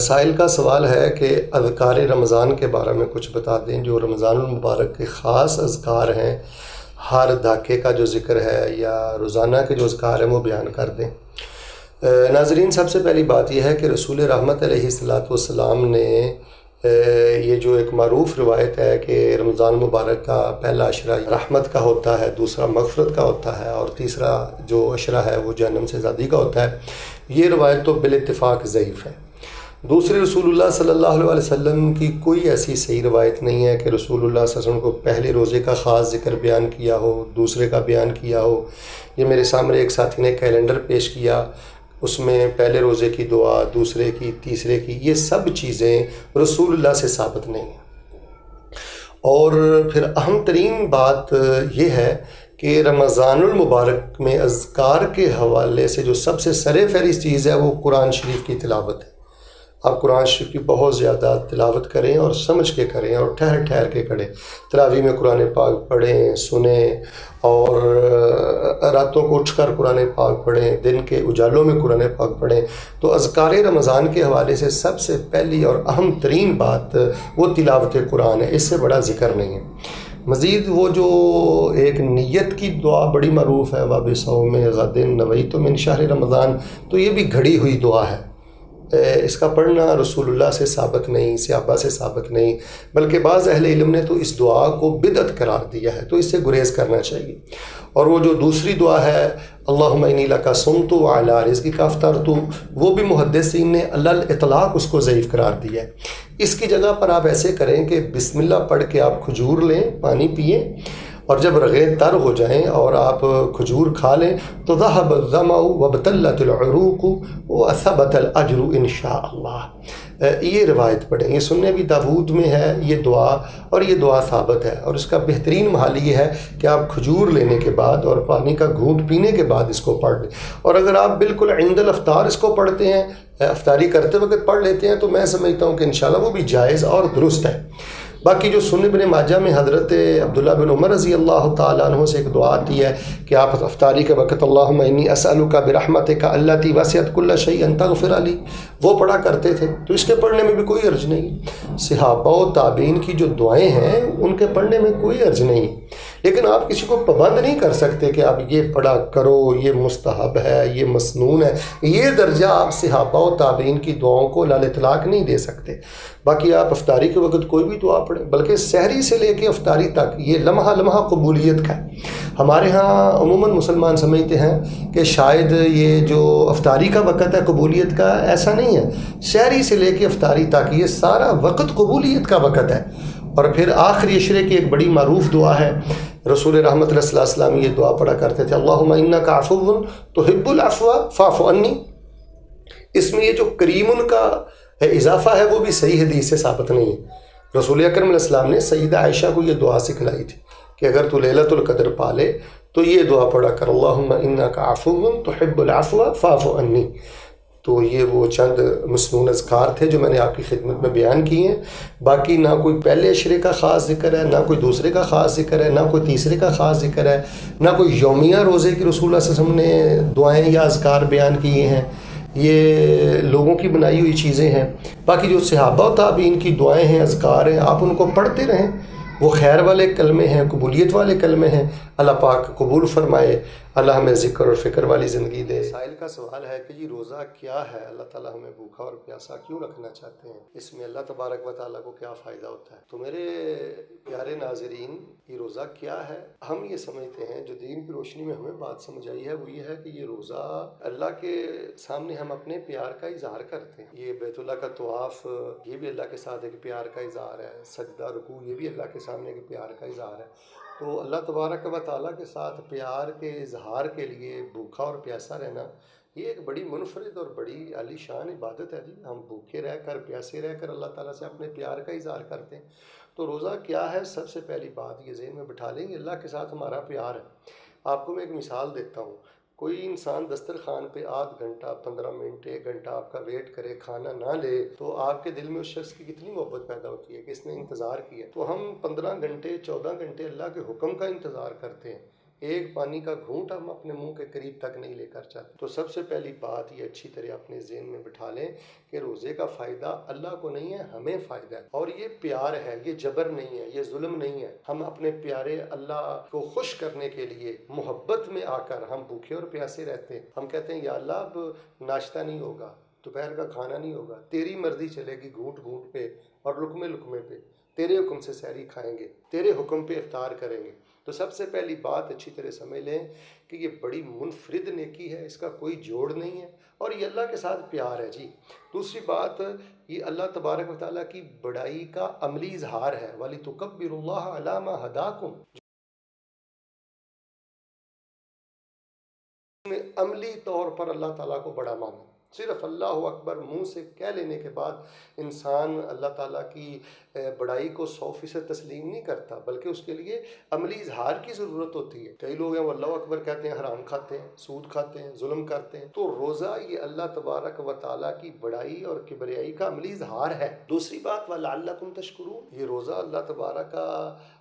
سائل کا سوال ہے کہ اذکار رمضان کے بارے میں کچھ بتا دیں، جو رمضان المبارک کے خاص اذکار ہیں، ہر دھاکے کا جو ذکر ہے یا روزانہ کے جو اذکار ہیں وہ بیان کر دیں۔ ناظرین، سب سے پہلی بات یہ ہے کہ رسول رحمت علیہ السلام نے یہ جو ایک معروف روایت ہے کہ رمضان مبارک کا پہلا عشرہ رحمت کا ہوتا ہے، دوسرا مغفرت کا ہوتا ہے اور تیسرا جو عشرہ ہے وہ جہنم سے آزادی کا ہوتا ہے، یہ روایت تو بالاتفاق ضعیف ہے۔ دوسرے رسول اللہ صلی اللہ علیہ وسلم کی کوئی ایسی صحیح روایت نہیں ہے کہ رسول اللہ صلی اللہ علیہ وسلم کو پہلے روزے کا خاص ذکر بیان کیا ہو، دوسرے کا بیان کیا ہو۔ یہ میرے سامنے ایک ساتھی نے کیلنڈر پیش کیا، اس میں پہلے روزے کی دعا، دوسرے کی، تیسرے کی، یہ سب چیزیں رسول اللہ سے ثابت نہیں ہیں۔ اور پھر اہم ترین بات یہ ہے کہ رمضان المبارک میں اذکار کے حوالے سے جو سب سے سر فہرست چیز ہے وہ قرآن شریف کی تلاوت ہے۔ آپ قرآن شریف کی بہت زیادہ تلاوت کریں اور سمجھ کے کریں اور ٹھہر ٹھہر کے کریں۔ تراویح میں قرآن پاک پڑھیں، سنیں، اور راتوں کو اٹھ کر قرآن پاک پڑھیں، دن کے اجالوں میں قرآن پاک پڑھیں۔ تو اذکار رمضان کے حوالے سے سب سے پہلی اور اہم ترین بات وہ تلاوت قرآن ہے، اس سے بڑا ذکر نہیں ہے۔ مزید وہ جو ایک نیت کی دعا بڑی معروف ہے، وَبِصَوْمِ غَدٍ نَوَيْتُ مِنْ شَهْرِ رمضان، تو یہ بھی گھڑی ہوئی دعا ہے۔ اس کا پڑھنا رسول اللہ سے ثابت نہیں، صحابہ سے ثابت نہیں، بلکہ بعض اہل علم نے تو اس دعا کو بدعت قرار دیا ہے، تو اس سے گریز کرنا چاہیے۔ اور وہ جو دوسری دعا ہے اللہم انی لک صمت وعلی رزقک افطرت، وہ بھی محدثین نے علی الاطلاق اس کو ضعیف قرار دیا ہے۔ اس کی جگہ پر آپ ایسے کریں کہ بسم اللہ پڑھ کے آپ کھجور لیں، پانی پئیں، اور جب رگیں تر ہو جائیں اور آپ کھجور کھا لیں تو ذہب الظمأ وابتلت العروق وثبت الاجر انشاء اللہ، یہ روایت پڑھیں۔ یہ سنن ابی داود میں ہے یہ دعا، اور یہ دعا ثابت ہے، اور اس کا بہترین محل یہ ہے کہ آپ کھجور لینے کے بعد اور پانی کا گھونٹ پینے کے بعد اس کو پڑھ لیں۔ اور اگر آپ بالکل عند الافطار اس کو پڑھتے ہیں، افطاری کرتے وقت پڑھ لیتے ہیں، تو میں سمجھتا ہوں کہ انشاءاللہ وہ بھی جائز اور درست ہے۔ باقی جو سنن ابن ماجہ میں حضرت عبداللہ بن عمر رضی اللہ تعالیٰ عنہ سے ایک دعا آتی ہے کہ آپ افطاری کے وقت اللہم انی اسألک برحمتک التی وسعت کل شیء ان تغفر لی، وہ پڑھا کرتے تھے، تو اس کے پڑھنے میں بھی کوئی حرج نہیں۔ صحابہ و تابعین کی جو دعائیں ہیں ان کے پڑھنے میں کوئی حرج نہیں، لیکن آپ کسی کو پابند نہیں کر سکتے کہ آپ یہ پڑھا کرو، یہ مستحب ہے، یہ مسنون ہے۔ یہ درجہ آپ صحابہ و تابعین کی دعاؤں کو لال اطلاق نہیں دے سکتے۔ باقی آپ افطاری کے وقت کوئی بھی دعا پڑھیں، بلکہ سحری سے لے کے افطاری تک یہ لمحہ لمحہ قبولیت کا ہے۔ ہمارے ہاں عموماً مسلمان سمجھتے ہیں کہ شاید یہ جو افطاری کا وقت ہے قبولیت کا، ایسا نہیں ہے۔ سحری سے لے کے افطاری تک یہ سارا وقت قبولیت کا وقت ہے۔ اور پھر آخری عشرے کی ایک بڑی معروف دعا ہے، رسول رحمت صلی اللہ علیہ وسلم یہ دعا پڑھا کرتے تھے، اللہم انک عفو تحب العفو فاعف عنی۔ اس میں یہ جو کریمن کا اضافہ ہے وہ بھی صحیح حدیث سے ثابت نہیں ہے۔ رسول اکرم علیہ السلام نے سیدہ عائشہ کو یہ دعا سکھلائی تھی کہ اگر تو لیلۃ القدر پالے تو یہ دعا پڑھا کر، اللہم انک عفو تحب العفو فاعف عنی۔ تو یہ وہ چند مسنون اذکار تھے جو میں نے آپ کی خدمت میں بیان کی ہیں۔ باقی نہ کوئی پہلے عشرے کا خاص ذکر ہے، نہ کوئی دوسرے کا خاص ذکر ہے، نہ کوئی تیسرے کا خاص ذکر ہے، نہ کوئی یومیہ روزے کی رسول اللہ صلی اللہ علیہ وسلم نے دعائیں یا اذکار بیان کیے ہیں۔ یہ لوگوں کی بنائی ہوئی چیزیں ہیں۔ باقی جو صحابہ و تابعین کی دعائیں ہیں، اذکار ہیں، آپ ان کو پڑھتے رہیں، وہ خیر والے کلمے ہیں، قبولیت والے کلمے ہیں۔ اللہ پاک قبول فرمائے، اللہ ہمیں ذکر اور فکر والی زندگی دے۔ سائل کا سوال ہے کہ روزہ کیا ہے؟ اللہ تعالیٰ ہمیں بھوکا اور پیاسا کیوں رکھنا چاہتے ہیں؟ اس میں اللہ تبارک و تعالیٰ کو کیا فائدہ ہوتا ہے؟ تو میرے پیارے ناظرین، یہ روزہ کیا ہے؟ ہم یہ سمجھتے ہیں، جو دین کی روشنی میں ہمیں بات سمجھ آئی ہے وہ یہ ہے کہ یہ روزہ اللہ کے سامنے ہم اپنے پیار کا اظہار کرتے ہیں۔ یہ بیت اللہ کا طواف، یہ بھی اللہ کے ساتھ ایک پیار کا اظہار ہے۔ سجدہ رکوع، یہ بھی اللہ کے سامنے ایک پیار کا اظہار ہے۔ تو اللہ تبارک و تعالیٰ کے ساتھ پیار کے اظہار کے لیے بھوکا اور پیاسا رہنا، یہ ایک بڑی منفرد اور بڑی عالی شان عبادت ہے جی۔ ہم بھوکے رہ کر، پیاسے رہ کر اللہ تعالیٰ سے اپنے پیار کا اظہار کرتے ہیں۔ تو روزہ کیا ہے؟ سب سے پہلی بات یہ ذہن میں بٹھا لیں کہ اللہ کے ساتھ ہمارا پیار ہے۔ آپ کو میں ایک مثال دیتا ہوں۔ کوئی انسان دسترخوان پہ آدھ گھنٹہ، 15 منٹ، 1 گھنٹہ آپ کا ویٹ کرے، کھانا نہ لے، تو آپ کے دل میں اس شخص کی کتنی محبت پیدا ہوتی ہے کہ اس نے انتظار کیا۔ تو ہم 15 گھنٹے، 14 گھنٹے اللہ کے حکم کا انتظار کرتے ہیں، ایک پانی کا گھونٹ ہم اپنے منہ کے قریب تک نہیں لے کر چاہتے۔ تو سب سے پہلی بات یہ اچھی طرح اپنے ذہن میں بٹھا لیں کہ روزے کا فائدہ اللہ کو نہیں ہے، ہمیں فائدہ ہے، اور یہ پیار ہے، یہ جبر نہیں ہے، یہ ظلم نہیں ہے۔ ہم اپنے پیارے اللہ کو خوش کرنے کے لیے محبت میں آ کر ہم بھوکے اور پیاسے رہتے ہیں۔ ہم کہتے ہیں یا اللہ اب ناشتہ نہیں ہوگا، دوپہر کا کھانا نہیں ہوگا، تیری مرضی چلے گی، گھونٹ گھونٹ پہ اور لقمے لقمے پہ تیرے حکم سے سحری کھائیں گے، تیرے حکم پہ افطار کریں گے۔ تو سب سے پہلی بات اچھی طرح سمجھ لیں کہ یہ بڑی منفرد نیکی ہے، اس کا کوئی جوڑ نہیں ہے، اور یہ اللہ کے ساتھ پیار ہے جی۔ دوسری بات، یہ اللہ تبارک و تعالیٰ کی بڑائی کا عملی اظہار ہے، وَلِتُكَبِّرُوا اللَّهَ عَلَىٰ مَا هَدَاكُمْ، میں عملی طور پر اللہ تعالیٰ کو بڑا مانو۔ صرف اللہ اکبر منہ سے کہہ لینے کے بعد انسان اللہ تعالیٰ کی بڑائی کو 100% تسلیم نہیں کرتا، بلکہ اس کے لیے عملی اظہار کی ضرورت ہوتی ہے۔ کئی لوگ ہیں وہ اللہ اکبر کہتے ہیں، حرام کھاتے ہیں، سود کھاتے ہیں، ظلم کرتے ہیں۔ تو روزہ یہ اللہ تبارک و تعالیٰ کی بڑائی اور کبریائی کا عملی اظہار ہے۔ دوسری بات، وَلَعَلَّكُمْ تَشْكُرُونَ، یہ روزہ اللہ تبارک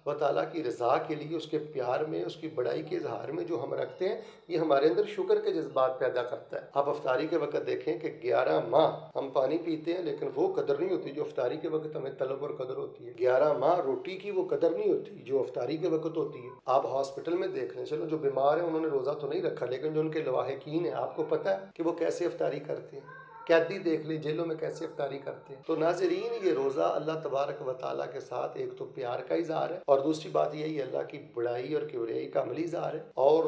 و تعالیٰ کی رضا کے لیے، اس کے پیار میں، اس کی بڑائی کے اظہار میں جو ہم رکھتے ہیں، یہ ہمارے اندر شکر کے جذبات پیدا کرتا ہے۔ آپ افطاری کے وقت دیکھیں کہ 11 ماہ ہم پانی پیتے ہیں لیکن وہ قدر نہیں ہوتی جو افطاری کے وقت ہمیں طلب اور قدر ہوتی ہے۔ 11 ماہ روٹی کی وہ قدر نہیں ہوتی جو افطاری کے وقت ہوتی ہے۔ آپ ہاسپٹل میں دیکھ لیں، چلو جو بیمار ہیں انہوں نے روزہ تو نہیں رکھا، لیکن جو ان کے لواحقین ہیں آپ کو پتہ ہے کہ وہ کیسے افطاری کرتے ہیں۔ قیدی دیکھ لیں جیلوں میں کیسے افطاری کرتے ہیں۔ تو ناظرین، یہ روزہ اللہ تبارک و تعالیٰ کے ساتھ ایک تو پیار کا اظہار ہے، اور دوسری بات یہی اللہ کی بڑائی اور کبریائی کا عملی اظہار ہے، اور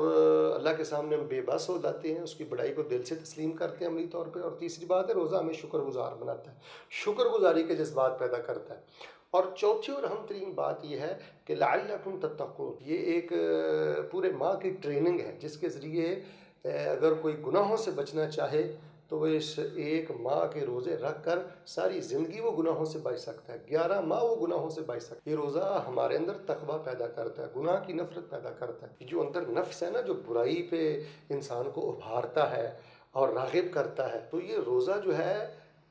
اللہ کے سامنے ہم بے بس ہو جاتے ہیں، اس کی بڑائی کو دل سے تسلیم کرتے ہیں عملی طور پہ۔ اور تیسری بات ہے، روزہ ہمیں شکر گزار بناتا ہے، شکر گزاری کے جذبات پیدا کرتا ہے۔ اور چوتھی اور اہم ترین بات یہ ہے کہ لعلکم تتقون، یہ ایک پورے ماہ کی ٹریننگ ہے جس کے ذریعے اگر کوئی گناہوں سے بچنا چاہے تو وہ اس ایک ماہ کے روزے رکھ کر ساری زندگی وہ گناہوں سے بچ سکتا ہے، 11 ماہ وہ گناہوں سے بچ سکتا ہے۔ یہ روزہ ہمارے اندر تقویٰ پیدا کرتا ہے، گناہ کی نفرت پیدا کرتا ہے۔ جو اندر نفس ہے نا، جو برائی پہ انسان کو ابھارتا ہے اور راغب کرتا ہے، تو یہ روزہ جو ہے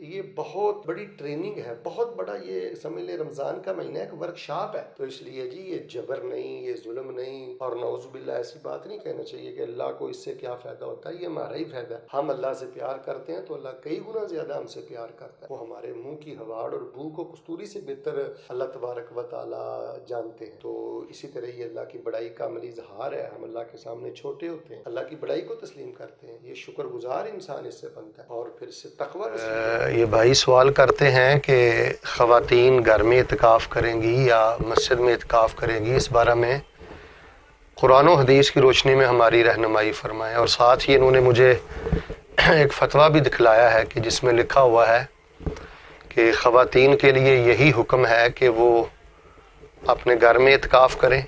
یہ بہت بڑی ٹریننگ ہے، بہت بڑا، یہ سمجھ لیں رمضان کا مہینہ ایک ورکشاپ ہے۔ تو اس لیے جی یہ جبر نہیں، یہ ظلم نہیں، اور نعوذ باللہ ایسی بات نہیں کہنا چاہیے کہ اللہ کو اس سے کیا فائدہ ہوتا ہے، یہ ہمارا ہی فائدہ ہے۔ ہم اللہ سے پیار کرتے ہیں تو اللہ کئی گنا زیادہ ہم سے پیار کرتا ہے، وہ ہمارے منہ کی ہواڑ اور بو کو کستوری سے بہتر اللہ تبارک و تعالیٰ جانتے ہیں۔ تو اسی طرح یہ اللہ کی بڑائی کا عملی اظہار ہے، ہم اللہ کے سامنے چھوٹے ہوتے ہیں، اللہ کی بڑائی کو تسلیم کرتے ہیں، یہ شکر گزار انسان اس سے بنتا ہے، اور پھر اس سے تقویٰ۔ یہ بھائی سوال کرتے ہیں کہ خواتین گھر میں اعتکاف کریں گی یا مسجد میں اعتکاف کریں گی، اس بارے میں قرآن و حدیث کی روشنی میں ہماری رہنمائی فرمائیں۔ اور ساتھ ہی انہوں نے مجھے ایک فتویٰ بھی دکھلایا ہے کہ جس میں لکھا ہوا ہے کہ خواتین کے لیے یہی حکم ہے کہ وہ اپنے گھر میں اعتکاف کریں،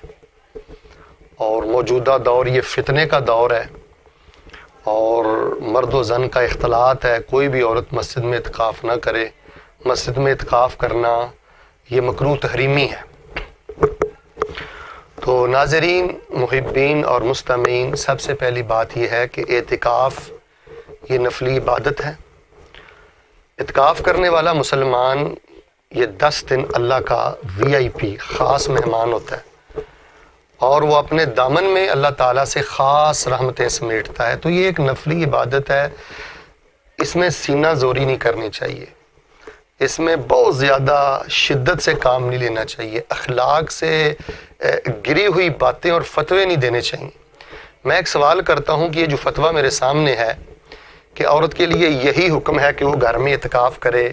اور موجودہ دور یہ فتنے کا دور ہے اور مرد و زن کا اختلاط ہے، کوئی بھی عورت مسجد میں اعتکاف نہ کرے، مسجد میں اعتکاف کرنا یہ مکروہ تحریمی ہے۔ تو ناظرین، محبین اور مستمعین، سب سے پہلی بات یہ ہے کہ اعتکاف یہ نفلی عبادت ہے۔ اعتکاف کرنے والا مسلمان یہ 10 دن اللہ کا VIP خاص مہمان ہوتا ہے، اور وہ اپنے دامن میں اللہ تعالیٰ سے خاص رحمتیں سمیٹتا ہے۔ تو یہ ایک نفلی عبادت ہے، اس میں سینہ زوری نہیں کرنی چاہیے، اس میں بہت زیادہ شدت سے کام نہیں لینا چاہیے، اخلاق سے گری ہوئی باتیں اور فتوے نہیں دینے چاہیے۔ میں ایک سوال کرتا ہوں کہ یہ جو فتویٰ میرے سامنے ہے کہ عورت کے لیے یہی حکم ہے کہ وہ گھر میں اعتکاف کرے،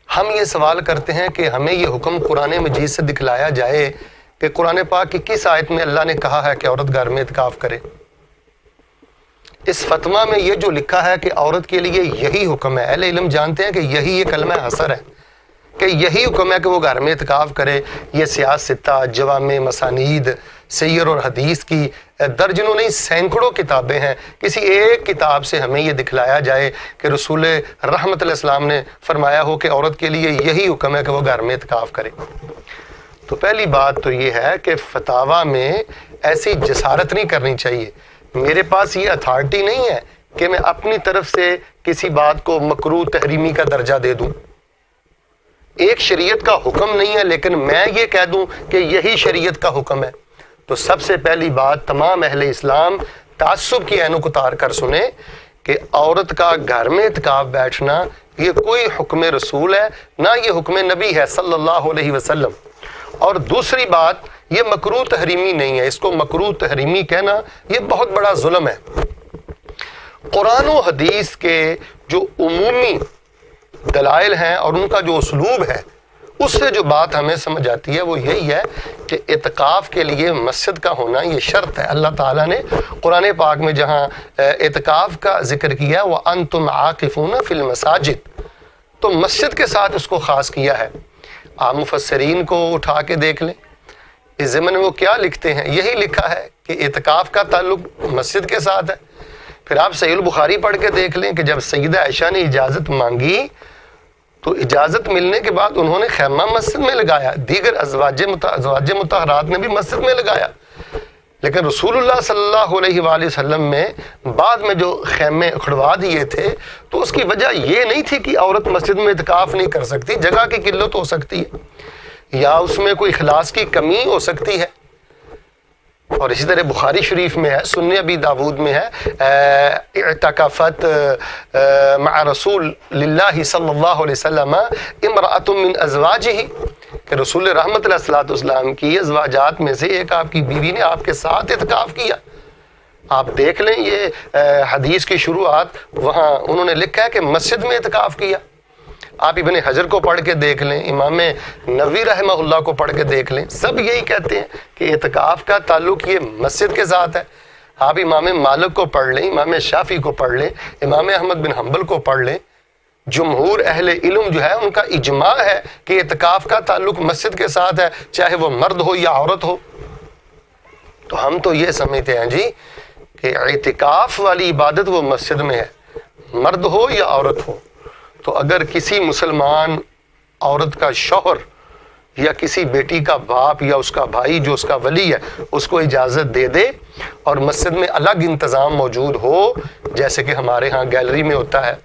ہم یہ سوال کرتے ہیں کہ ہمیں یہ حکم قرآن مجید سے دکھلایا جائے کہ قرآن پاک کی کس آیت میں اللہ نے کہا ہے کہ عورت گھر میں اعتکاف کرے۔ اس فتویٰ میں یہ جو لکھا ہے کہ عورت کے لیے یہی حکم ہے، اہل علم جانتے ہیں کہ یہی یہ کلمہ حصر ہے کہ یہی حکم ہے کہ وہ گھر میں اعتکاف کرے۔ یہ سیاستہ، جوامع مسانید، سیر اور حدیث کی درجنوں نہیں سینکڑوں کتابیں ہیں، کسی ایک کتاب سے ہمیں یہ دکھلایا جائے کہ رسول رحمت علیہ السلام نے فرمایا ہو کہ عورت کے لیے یہی حکم ہے کہ وہ گھر میں اعتکاف کرے۔ تو پہلی بات تو یہ ہے کہ فتاویٰ میں ایسی جسارت نہیں کرنی چاہیے۔ میرے پاس یہ اتھارٹی نہیں ہے کہ میں اپنی طرف سے کسی بات کو مکروہ تحریمی کا درجہ دے دوں، ایک شریعت کا حکم نہیں ہے لیکن میں یہ کہہ دوں کہ یہی شریعت کا حکم ہے، تو سب سے پہلی بات تمام اہل اسلام تعصب کی عینوں کو اتار کر سنیں کہ عورت کا گھر میں اعتکاف بیٹھنا یہ کوئی حکم رسول ہے، نہ یہ حکم نبی ہے صلی اللہ علیہ وسلم. اور دوسری بات، یہ مکروہ تحریمی نہیں ہے. اس کو مکروہ تحریمی کہنا یہ بہت بڑا ظلم ہے. قرآن و حدیث کے جو عمومی دلائل ہیں اور ان کا جو اسلوب ہے، اس سے جو بات ہمیں سمجھ آتی ہے وہ یہی ہے کہ اعتکاف کے لیے مسجد کا ہونا یہ شرط ہے. اللہ تعالیٰ نے قرآن پاک میں جہاں اعتکاف کا ذکر کیا وَأَنْتُمْ عَاكِفُونَ فِي الْمَسَاجِدِ، تو مسجد کے ساتھ اس کو خاص کیا ہے. آپ مفسرین کو اٹھا کے دیکھ لیں، اس ضمن میں وہ کیا لکھتے ہیں، یہی لکھا ہے کہ اعتکاف کا تعلق مسجد کے ساتھ ہے. پھر آپ صحیح البخاری پڑھ کے دیکھ لیں کہ جب سیدہ عائشہ نے اجازت مانگی تو اجازت ملنے کے بعد انہوں نے خیمہ مسجد میں لگایا، دیگر ازواج مطہرات نے بھی مسجد میں لگایا. لیکن رسول اللہ صلی اللہ علیہ وآلہ وسلم میں بعد میں جو خیمے کھڑوا دیے تھے تو اس کی وجہ یہ نہیں تھی کہ عورت مسجد میں اعتکاف نہیں کر سکتی، جگہ کی قلت ہو سکتی ہے یا اس میں کوئی اخلاص کی کمی ہو سکتی ہے. اور اسی طرح بخاری شریف میں ہے، سنن ابی داود میں ہے، اعتکفت مع رسول اللہ صلی اللہ علیہ وسلم امرأۃ من ازواجہ، کہ رسول رحمت علیہ الصلوۃ والسلام کی ازواجات میں سے ایک آپ کی بیوی نے آپ کے ساتھ اعتکاف کیا. آپ دیکھ لیں یہ حدیث کی شروعات وہاں انہوں نے لکھا ہے کہ مسجد میں اعتکاف کیا. آپ ابن حجر کو پڑھ کے دیکھ لیں، امام نووی رحمہ اللہ کو پڑھ کے دیکھ لیں، سب یہی کہتے ہیں کہ اعتکاف کا تعلق یہ مسجد کے ساتھ ہے. آپ امام مالک کو پڑھ لیں، امام شافعی کو پڑھ لیں، امام احمد بن حنبل کو پڑھ لیں، جمہور اہل علم جو ہے ان کا اجماع ہے کہ اعتکاف کا تعلق مسجد کے ساتھ ہے، چاہے وہ مرد ہو یا عورت ہو. تو ہم تو یہ سمجھتے ہیں جی کہ اعتکاف والی عبادت وہ مسجد میں ہے، مرد ہو یا عورت ہو. تو اگر کسی مسلمان عورت کا شوہر یا کسی بیٹی کا باپ یا اس کا بھائی جو اس کا ولی ہے اس کو اجازت دے دے اور مسجد میں الگ انتظام موجود ہو، جیسے کہ ہمارے ہاں گیلری میں ہوتا ہے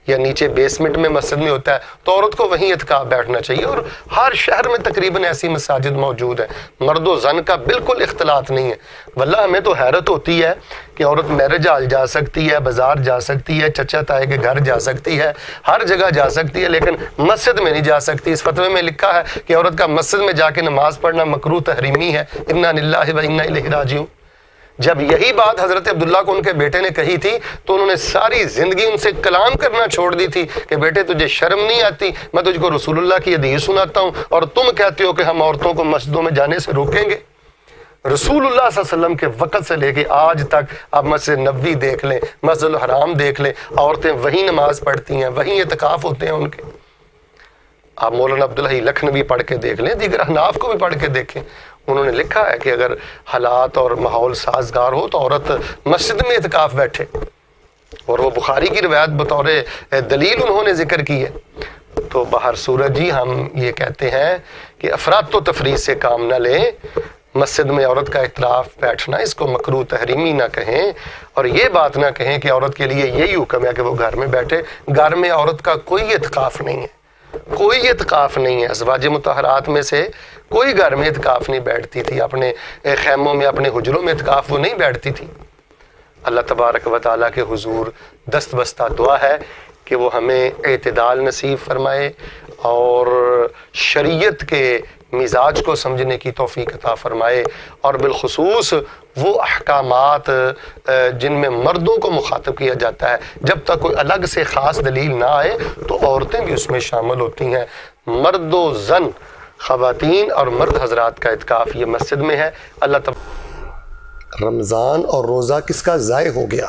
یا نیچے بیسمنٹ میں مسجد میں ہوتا ہے، تو عورت کو وہیں اعتکاف بیٹھنا چاہیے. اور ہر شہر میں تقریباً ایسی مساجد موجود ہیں، مرد و زن کا بالکل اختلاط نہیں ہے. واللہ ہمیں تو حیرت ہوتی ہے کہ عورت میرج ہال جا سکتی ہے، بازار جا سکتی ہے، چچا تائے کے گھر جا سکتی ہے، ہر جگہ جا سکتی ہے، لیکن مسجد میں نہیں جا سکتی. اس فتوے میں لکھا ہے کہ عورت کا مسجد میں جا کے نماز پڑھنا مکروہ تحریمی ہے. انا للہ و انا الیہ راجعون. جب یہی بات حضرت عبداللہ کو ان کے بیٹے نے کہی تھی تو انہوں نے ساری زندگی ان سے کلام کرنا چھوڑ دی تھی کہ بیٹے تجھے شرم نہیں آتی، میں تجھ کو رسول اللہ کی حدیث سناتا ہوں اور تم کہتے ہو کہ ہم عورتوں کو مسجدوں میں جانے سے روکیں گے. رسول اللہ صلی اللہ علیہ وسلم کے وقت سے لے کے آج تک آپ مسجد نبوی دیکھ لیں، مسجد الحرام دیکھ لیں، عورتیں وہیں نماز پڑھتی ہیں، وہیں اعتکاف ہوتے ہیں ان کے. آپ مولانا عبدالحی لکھنوی پڑھ کے دیکھ لیں، دیگر احناف کو بھی پڑھ کے دیکھیں. انہوں نے لکھا ہے کہ اگر حالات اور ماحول سازگار ہو تو عورت مسجد میں اعتکاف بیٹھے، اور وہ بخاری کی روایت بطور دلیل انہوں نے ذکر کی ہے. تو بہر صورت جی ہم یہ کہتے ہیں کہ افراط و تفریط سے کام نہ لیں. مسجد میں عورت کا اعتکاف بیٹھنا اس کو مکروہ تحریمی نہ کہیں، اور یہ بات نہ کہیں کہ عورت کے لیے یہی حکم ہے کہ وہ گھر میں بیٹھے. گھر میں عورت کا کوئی اعتکاف نہیں ہے، کوئی اعتکاف نہیں ہے. ازواج مطہرات میں سے کوئی گھر میں اعتکاف نہیں بیٹھتی تھی، اپنے خیموں میں اپنے حجروں میں اعتکاف وہ نہیں بیٹھتی تھی. اللہ تبارک و تعالیٰ کے حضور دست بستہ دعا ہے کہ وہ ہمیں اعتدال نصیب فرمائے اور شریعت کے مزاج کو سمجھنے کی توفیق عطا فرمائے، اور بالخصوص وہ احکامات جن میں مردوں کو مخاطب کیا جاتا ہے جب تک کوئی الگ سے خاص دلیل نہ آئے تو عورتیں بھی اس میں شامل ہوتی ہیں. مرد و زن، خواتین اور مرد حضرات کا اعتکاف یہ مسجد میں ہے. اللہ رمضان اور روزہ کس کا ضائع ہو گیا،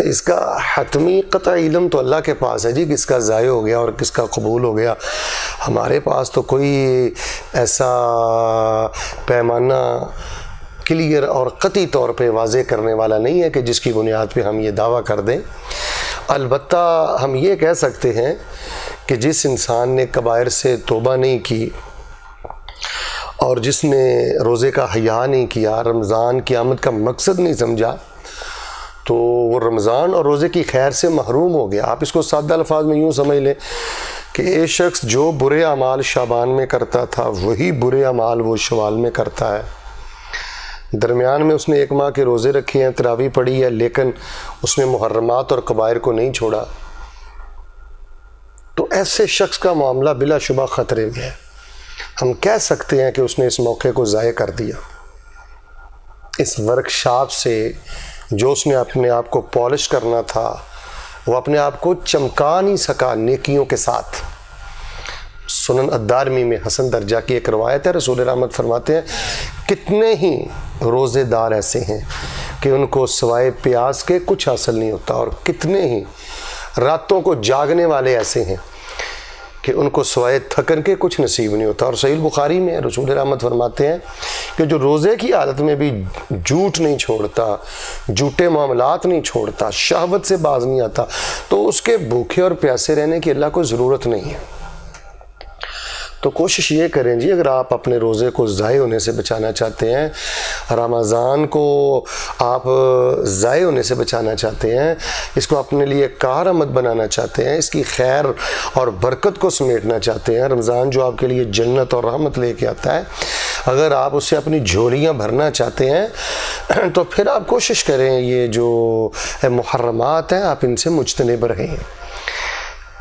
اس کا حتمی قطع علم تو اللہ کے پاس ہے جی، کس کا ضائع ہو گیا اور کس کا قبول ہو گیا. ہمارے پاس تو کوئی ایسا پیمانہ کلیئر اور قطعی طور پہ واضح کرنے والا نہیں ہے کہ جس کی بنیاد پہ ہم یہ دعویٰ کر دیں. البتہ ہم یہ کہہ سکتے ہیں کہ جس انسان نے کبائر سے توبہ نہیں کی اور جس نے روزے کا حیا نہیں کیا، رمضان کی آمد کا مقصد نہیں سمجھا، تو وہ رمضان اور روزے کی خیر سے محروم ہو گیا. آپ اس کو سادہ الفاظ میں یوں سمجھ لیں کہ ایک شخص جو برے اعمال شعبان میں کرتا تھا وہی برے اعمال وہ شوال میں کرتا ہے. درمیان میں اس نے 1 ماہ کے روزے رکھے ہیں، تراویح پڑھی ہے، لیکن اس نے محرمات اور کبائر کو نہیں چھوڑا، تو ایسے شخص کا معاملہ بلا شبہ خطرے میں ہے۔ ہم کہہ سکتے ہیں کہ اس نے اس موقع کو ضائع کر دیا، اس ورکشاپ سے جو اس نے اپنے آپ کو پالش کرنا تھا وہ اپنے آپ کو چمکا نہیں سکا نیکیوں کے ساتھ۔ سنن الدارمی میں حسن درجہ کی ایک روایت ہے، رسول رحمت فرماتے ہیں کتنے ہی روزے دار ایسے ہیں کہ ان کو سوائے پیاس کے کچھ حاصل نہیں ہوتا، اور کتنے ہی راتوں کو جاگنے والے ایسے ہیں کہ ان کو سوائے تھکن کے کچھ نصیب نہیں ہوتا۔ اور صحیح بخاری میں رسول رحمت فرماتے ہیں کہ جو روزے کی حالت میں بھی جھوٹ نہیں چھوڑتا، جھوٹے معاملات نہیں چھوڑتا، شہوت سے باز نہیں آتا، تو اس کے بھوکے اور پیاسے رہنے کی اللہ کو ضرورت نہیں ہے۔ تو کوشش یہ کریں جی، اگر آپ اپنے روزے کو ضائع ہونے سے بچانا چاہتے ہیں، رمضان کو آپ ضائع ہونے سے بچانا چاہتے ہیں، اس کو اپنے لیے کارآمد بنانا چاہتے ہیں، اس کی خیر اور برکت کو سمیٹنا چاہتے ہیں، رمضان جو آپ کے لیے جنت اور رحمت لے کے آتا ہے، اگر آپ اس سے اپنی جھولیاں بھرنا چاہتے ہیں تو پھر آپ کوشش کریں یہ جو محرمات ہیں آپ ان سے مجتنب رہیں۔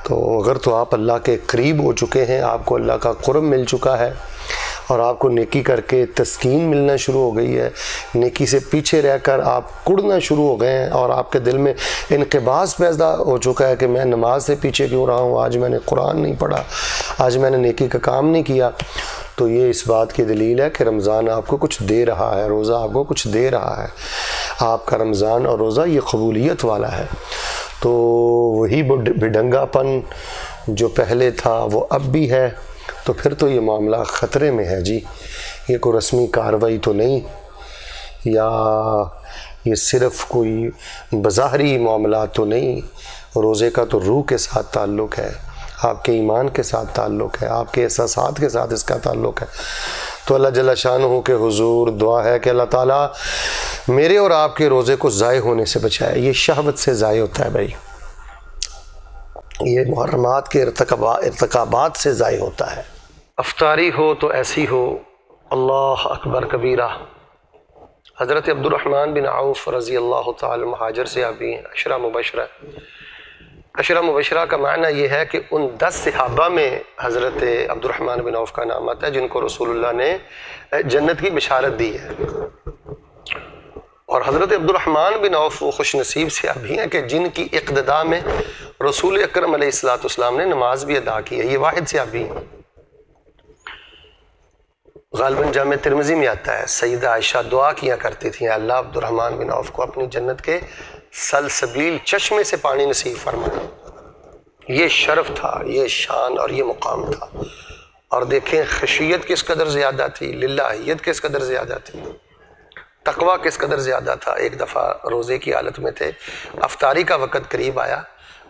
تو اگر تو آپ اللہ کے قریب ہو چکے ہیں، آپ کو اللہ کا قرب مل چکا ہے، اور آپ کو نیکی کر کے تسکین ملنا شروع ہو گئی ہے، نیکی سے پیچھے رہ کر آپ کڑنا شروع ہو گئے ہیں، اور آپ کے دل میں انقباض پیدا ہو چکا ہے کہ میں نماز سے پیچھے کیوں رہا ہوں، آج میں نے قرآن نہیں پڑھا، آج میں نے نیکی کا کام نہیں کیا، تو یہ اس بات کی دلیل ہے کہ رمضان آپ کو کچھ دے رہا ہے، روزہ آپ کو کچھ دے رہا ہے۔ آپ کا رمضان اور روزہ یہ قبولیت والا ہے۔ تو وہی بھڈنگا پن جو پہلے تھا وہ اب بھی ہے، تو پھر تو یہ معاملہ خطرے میں ہے جی۔ یہ کوئی رسمی کارروائی تو نہیں، یا یہ صرف کوئی بظاہری معاملات تو نہیں، روزے کا تو روح کے ساتھ تعلق ہے، آپ کے ایمان کے ساتھ تعلق ہے، آپ کے احساسات کے ساتھ اس کا تعلق ہے۔ تو اللہ جل شانہ کے حضور دعا ہے کہ اللہ تعالیٰ میرے اور آپ کے روزے کو ضائع ہونے سے بچائے۔ یہ شہوت سے ضائع ہوتا ہے بھائی، یہ محرمات کے ارتکابات سے ضائع ہوتا ہے۔ افطاری ہو تو ایسی ہو، اللہ اکبر کبیرہ۔ حضرت عبد الرحمن بن عوف رضی اللہ تعالی مہاجر سے ابھی ہیں، عشرہ مبشرہ۔ عشرہ مبشرہ کا معنی یہ ہے کہ ان 10 صحابہ میں حضرت عبد الرحمن بن عوف کا نام آتا ہے جن کو رسول اللہ نے جنت کی بشارت دی ہے۔ اور حضرت عبد الرحمن بن عوف وہ خوش نصیب صحابی ہیں کہ جن کی اقتداء میں رسول اکرم علیہ السلام نے نماز بھی ادا کی ہے، یہ واحد صحابی ہیں۔ غالباً جامع ترمذی میں آتا ہے سیدہ عائشہ دعا کیا کرتی تھیں، اللہ عبد الرحمن بن عوف کو اپنی جنت کے سلسبیل چشمے سے پانی نصیب فرمانا۔ یہ شرف تھا، یہ شان اور یہ مقام تھا۔ اور دیکھیں خشیت کس قدر زیادہ تھی، للہیت کس قدر زیادہ تھی، تقوی کس قدر زیادہ تھا۔ ایک دفعہ روزے کی حالت میں تھے، افطاری کا وقت قریب آیا،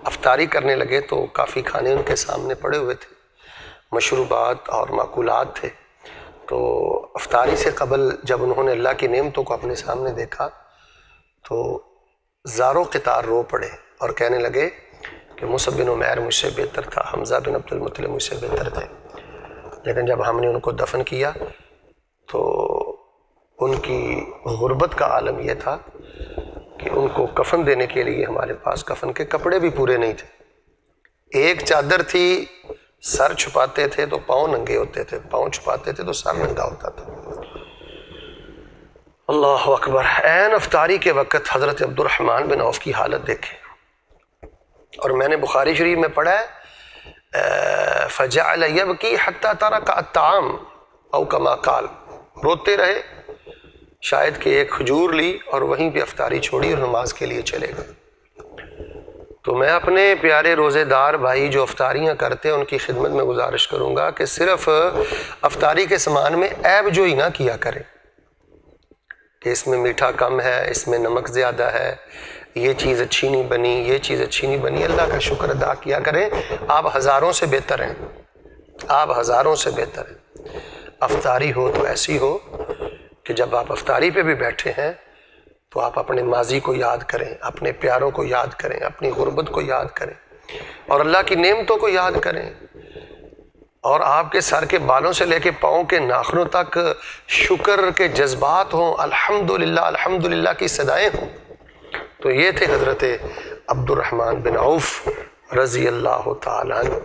افطاری کرنے لگے تو کافی کھانے ان کے سامنے پڑے ہوئے تھے، مشروبات اور ماکولات تھے۔ تو افطاری سے قبل جب انہوں نے اللہ کی نعمتوں کو اپنے سامنے دیکھا تو زاروں قطار رو پڑے اور کہنے لگے کہ مصعب بن عمیر مجھ سے بہتر تھا، حمزہ بن عبد المطلب مجھ سے بہتر تھے، لیکن جب ہم نے ان کو دفن کیا تو ان کی غربت کا عالم یہ تھا کہ ان کو کفن دینے کے لیے ہمارے پاس کفن کے کپڑے بھی پورے نہیں تھے۔ ایک چادر تھی، سر چھپاتے تھے تو پاؤں ننگے ہوتے تھے، پاؤں چھپاتے تھے تو سر ننگا ہوتا تھا۔ اللہ اکبر۔ عین افطاری کے وقت حضرت عبد الرحمن بن عوف کی حالت دیکھیں، اور میں نے بخاری شریف میں پڑھا ہے فجعل یبکی حتی ترک الطعام او کما قال، روتے رہے شاید کہ ایک کھجور لی اور وہیں پہ افطاری چھوڑی اور نماز کے لیے چلے گئے۔ تو میں اپنے پیارے روزے دار بھائی جو افطاریاں کرتے ہیں ان کی خدمت میں گزارش کروں گا کہ صرف افطاری کے سامان میں عیب جو ہی نہ کیا کریں کہ اس میں میٹھا کم ہے، اس میں نمک زیادہ ہے، یہ چیز اچھی نہیں بنی، یہ چیز اچھی نہیں بنی۔ اللہ کا شکر ادا کیا کریں، آپ ہزاروں سے بہتر ہیں، آپ ہزاروں سے بہتر ہیں۔ افطاری ہو تو ایسی ہو کہ جب آپ افطاری پہ بھی بیٹھے ہیں تو آپ اپنے ماضی کو یاد کریں، اپنے پیاروں کو یاد کریں، اپنی غربت کو یاد کریں اور اللہ کی نعمتوں کو یاد کریں، اور آپ کے سر کے بالوں سے لے کے پاؤں کے ناخنوں تک شکر کے جذبات ہوں، الحمدللہ الحمدللہ کی صدائیں ہوں. تو یہ تھے حضرت عبد الرحمن بن عوف رضی اللہ تعالیٰ عنہ.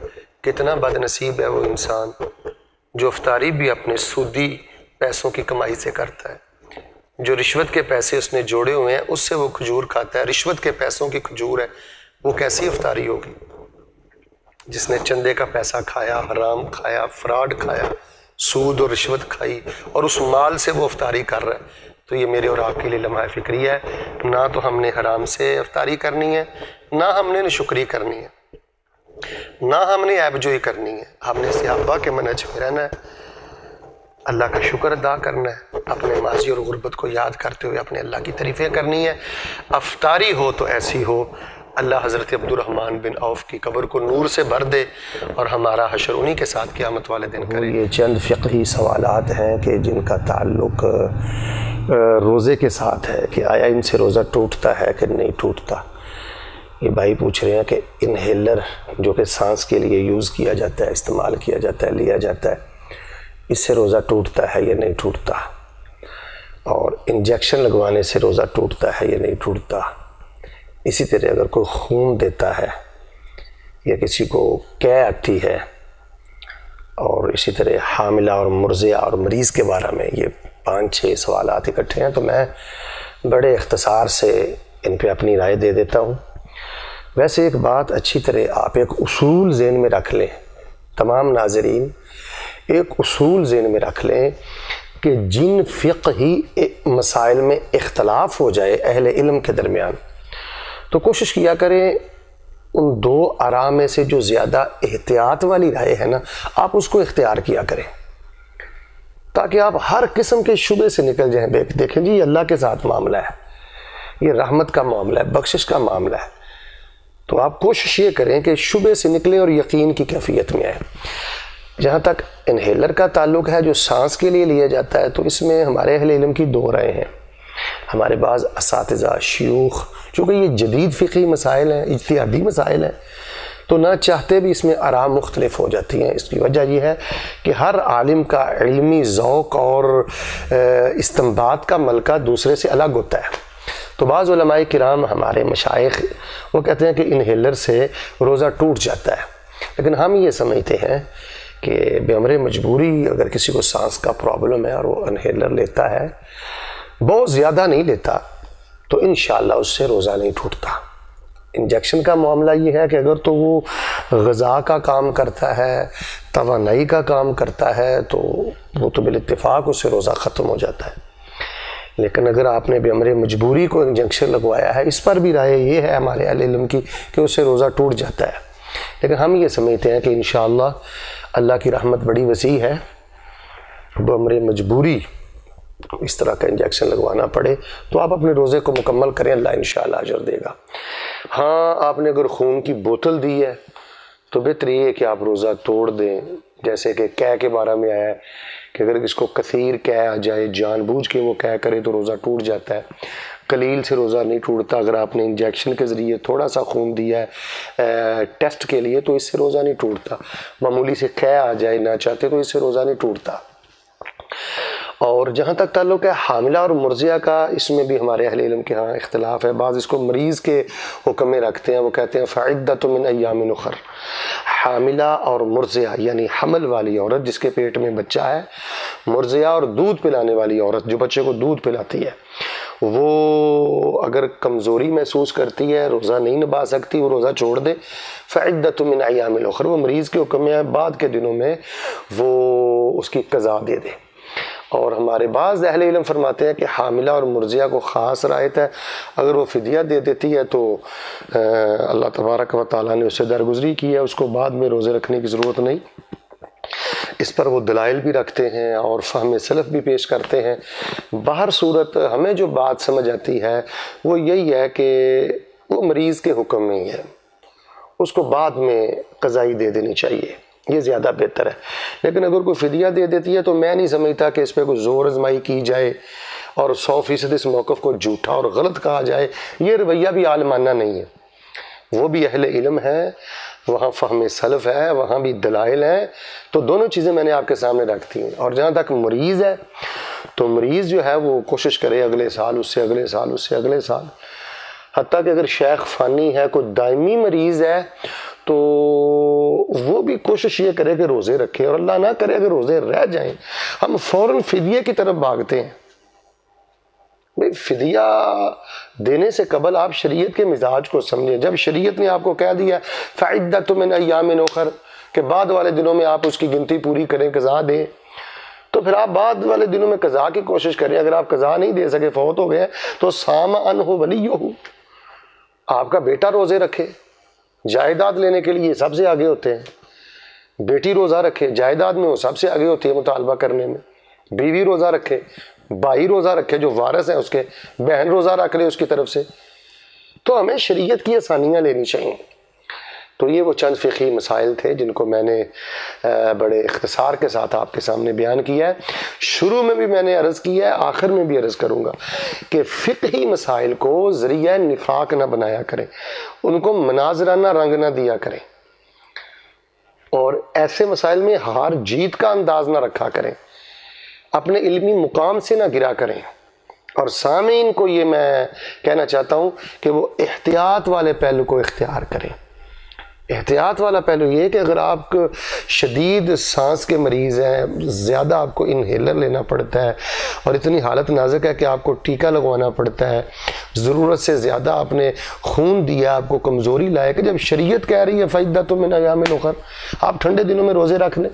کتنا بد نصیب ہے وہ انسان جو افطاری بھی اپنے سودی پیسوں کی کمائی سے کرتا ہے. جو رشوت کے پیسے اس نے جوڑے ہوئے ہیں اس سے وہ کھجور کھاتا ہے، رشوت کے پیسوں کی کھجور ہے، وہ کیسی افطاری ہوگی؟ جس نے چندے کا پیسہ کھایا، حرام کھایا، فراڈ کھایا، سود اور رشوت کھائی، اور اس مال سے وہ افطاری کر رہا ہے. تو یہ میرے اور آپ کے لیے لمحہ فکری ہے. نہ تو ہم نے حرام سے افطاری کرنی ہے، نہ ہم نے نشکری کرنی ہے، نہ ہم نے عیب جوئی کرنی ہے. ہم نے صحابہ کے منہج میں رہنا ہے، اللہ کا شکر ادا کرنا ہے، اپنے ماضی اور غربت کو یاد کرتے ہوئے اپنے اللہ کی تعریفیں کرنی ہے. افطاری ہو تو ایسی ہو اللہ حضرت عبد الرحمن بن عوف کی قبر کو نور سے بھر دے اور ہمارا حشر انہی کے ساتھ قیامت والے دن کرے. یہ چند فقہی سوالات ہیں کہ جن کا تعلق روزے کے ساتھ ہے کہ آیا ان سے روزہ ٹوٹتا ہے کہ نہیں ٹوٹتا. یہ بھائی پوچھ رہے ہیں کہ انہیلر جو کہ سانس کے لیے یوز کیا جاتا ہے، استعمال کیا جاتا ہے، لیا جاتا ہے، اس سے روزہ ٹوٹتا ہے یا نہیں ٹوٹتا، اور انجیکشن لگوانے سے روزہ ٹوٹتا ہے یا نہیں ٹوٹتا. اسی طرح اگر کوئی خون دیتا ہے یا کسی کو قے آتی ہے، اور اسی طرح حاملہ اور مرضعہ اور مریض کے بارے میں یہ 5-6 سوالات اکٹھے ہیں، تو میں بڑے اختصار سے ان پہ اپنی رائے دے دیتا ہوں. ویسے ایک بات اچھی طرح آپ ایک اصول ذہن میں رکھ لیں، تمام ناظرین ایک اصول ذہن میں رکھ لیں کہ جن فقہی مسائل میں اختلاف ہو جائے اہل علم کے درمیان، تو کوشش کیا کریں ان 2 آراء میں سے جو زیادہ احتیاط والی رائے ہے نا، آپ اس کو اختیار کیا کریں، تاکہ آپ ہر قسم کے شبے سے نکل جائیں. دیکھیں جی، یہ اللہ کے ساتھ معاملہ ہے، یہ رحمت کا معاملہ ہے، بخشش کا معاملہ ہے. تو آپ کوشش یہ کریں کہ شبے سے نکلیں اور یقین کی کیفیت میں آئیں. جہاں تک انہیلر کا تعلق ہے جو سانس کے لیے لیا جاتا ہے، تو اس میں ہمارے اہل علم کی 2 رائے ہیں. ہمارے بعض اساتذہ شیوخ، چونکہ یہ جدید فقہی مسائل ہیں، اجتہادی مسائل ہیں، تو نہ چاہتے بھی اس میں آراء مختلف ہو جاتی ہیں. اس کی وجہ یہ ہے کہ ہر عالم کا علمی ذوق اور استنباط کا ملکہ دوسرے سے الگ ہوتا ہے. تو بعض علماء کرام ہمارے مشائخ وہ کہتے ہیں کہ انہیلر سے روزہ ٹوٹ جاتا ہے، لیکن ہم یہ سمجھتے ہیں کہ بامر مجبوری اگر کسی کو سانس کا پرابلم ہے اور وہ انہیلر لیتا ہے، بہت زیادہ نہیں لیتا، تو انشاءاللہ اس سے روزہ نہیں ٹوٹتا. انجیکشن کا معاملہ یہ ہے کہ اگر تو وہ غذا کا کام کرتا ہے، توانائی کا کام کرتا ہے، تو وہ تو بالاتفاق اس سے روزہ ختم ہو جاتا ہے. لیکن اگر آپ نے بامر مجبوری کو انجیکشن لگوایا ہے، اس پر بھی رائے یہ ہے ہمارے اہل علم کی کہ اس سے روزہ ٹوٹ جاتا ہے. لیکن ہم یہ سمجھتے ہیں کہ انشاءاللہ اللہ کی رحمت بڑی وسیع ہے، بامر مجبوری اس طرح کا انجیکشن لگوانا پڑے تو آپ اپنے روزے کو مکمل کریں، اللہ انشاءاللہ اجر دے گا. ہاں، آپ نے اگر خون کی بوتل دی ہے تو بہتر یہ ہے کہ آپ روزہ توڑ دیں، جیسے کہ قے کے بارے میں آیا ہے کہ اگر اس کو کثیر قے آ جائے، جان بوجھ کے وہ قے کرے تو روزہ ٹوٹ جاتا ہے. قلیل سے روزہ نہیں ٹوٹتا. اگر آپ نے انجیکشن کے ذریعے تھوڑا سا خون دیا ہے ٹیسٹ کے لیے تو اس سے روزہ نہیں ٹوٹتا. معمولی سے قے آ جائے نہ چاہتے تو اس سے روزہ نہیں ٹوٹتا. اور جہاں تک تعلق ہے حاملہ اور مرضعہ کا، اس میں بھی ہمارے اہل علم کے ہاں اختلاف ہے. بعض اس کو مریض کے حکم میں رکھتے ہیں، وہ کہتے ہیں فعدۃ من ایام اخر. حاملہ اور مرضعہ یعنی حمل والی عورت جس کے پیٹ میں بچہ ہے، مرضعہ اور دودھ پلانے والی عورت جو بچے کو دودھ پلاتی ہے، وہ اگر کمزوری محسوس کرتی ہے، روزہ نہیں نبھا سکتی، وہ روزہ چھوڑ دے. فعدۃ من ایام اخر، وہ مریض کے حکم میں ہے، بعد کے دنوں میں وہ اس کی قضا دے دے. اور ہمارے بعض اہل علم فرماتے ہیں کہ حاملہ اور مرضعہ کو خاص رعایت ہے، اگر وہ فدیہ دے دیتی ہے تو اللہ تبارک و تعالیٰ نے اس سے درگزری کی ہے، اس کو بعد میں روزے رکھنے کی ضرورت نہیں. اس پر وہ دلائل بھی رکھتے ہیں اور فہم سلف بھی پیش کرتے ہیں. باہر صورت ہمیں جو بات سمجھ آتی ہے وہ یہی ہے کہ وہ مریض کے حکم میں ہی ہے، اس کو بعد میں قضائی دے دینی چاہیے، یہ زیادہ بہتر ہے. لیکن اگر کوئی فدیہ دے دیتی ہے تو میں نہیں سمجھتا کہ اس پہ کوئی زور آزمائی کی جائے اور 100% اس موقف کو جھوٹا اور غلط کہا جائے. یہ رویہ بھی عالمانہ نہیں ہے. وہ بھی اہل علم ہیں، وہاں فہم سلف ہے، وہاں بھی دلائل ہیں، تو دونوں چیزیں میں نے آپ کے سامنے رکھ دی ہیں۔ اور جہاں تک مریض ہے تو مریض جو ہے وہ کوشش کرے اگلے سال، اس سے اگلے سال، اس سے اگلے سال، حتیٰ کہ اگر شیخ فانی ہے، کوئی دائمی مریض ہے تو وہ بھی کوشش یہ کرے کہ روزے رکھے، اور اللہ نہ کرے اگر روزے رہ جائیں ہم فوراً فدیے کی طرف بھاگتے ہیں۔ بھئی فدیہ دینے سے قبل آپ شریعت کے مزاج کو سمجھیں۔ جب شریعت نے آپ کو کہہ دیا فَعِدَّةٌ مِّنْ أَيَّامٍ أُخَرَ کہ بعد والے دنوں میں آپ اس کی گنتی پوری کریں، قضا دیں، تو پھر آپ بعد والے دنوں میں قضا کی کوشش کریں۔ اگر آپ قضا نہیں دے سکے، فوت ہو گئے، تو صام عنہ ولیہ، آپ کا بیٹا روزے رکھے۔ جائیداد لینے کے لیے سب سے آگے ہوتے ہیں، بیٹی روزہ رکھے، جائیداد میں وہ سب سے آگے ہوتی ہے مطالبہ کرنے میں، بیوی روزہ رکھے، بھائی روزہ رکھے جو وارث ہیں اس کے، بہن روزہ رکھ لے اس کی طرف سے۔ تو ہمیں شریعت کی آسانیاں لینی چاہیے۔ تو یہ وہ چند فقہی مسائل تھے جن کو میں نے بڑے اختصار کے ساتھ آپ کے سامنے بیان کیا ہے۔ شروع میں بھی میں نے عرض کیا ہے، آخر میں بھی عرض کروں گا کہ فقہی مسائل کو ذریعہ نفاق نہ بنایا کریں، ان کو مناظرانہ رنگ نہ دیا کریں، اور ایسے مسائل میں ہار جیت کا انداز نہ رکھا کریں، اپنے علمی مقام سے نہ گرا کریں۔ اور سامعین کو یہ میں کہنا چاہتا ہوں کہ وہ احتیاط والے پہلو کو اختیار کریں۔ احتیاط والا پہلو یہ کہ اگر آپ شدید سانس کے مریض ہیں، زیادہ آپ کو انہیلر لینا پڑتا ہے، اور اتنی حالت نازک ہے کہ آپ کو ٹیکہ لگوانا پڑتا ہے، ضرورت سے زیادہ آپ نے خون دیا، آپ کو کمزوری لائے، کہ جب شریعت کہہ رہی ہے فَعِدَّةٌ مِّنْ أَيَّامٍ أُخَرَ، آپ ٹھنڈے دنوں میں روزے رکھ لیں،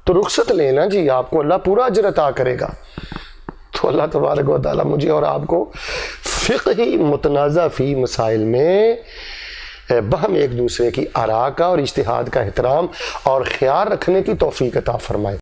تو رخصت لینا جی، آپ کو اللہ پورا اجر عطا کرے گا۔ تو اللہ تبارک و تعالیٰ مجھے اور آپ کو فقہی متنازع فی مسائل میں بہم ایک دوسرے کی آراء کا اور اجتہاد کا احترام اور خیال رکھنے کی توفیق عطا فرمائے۔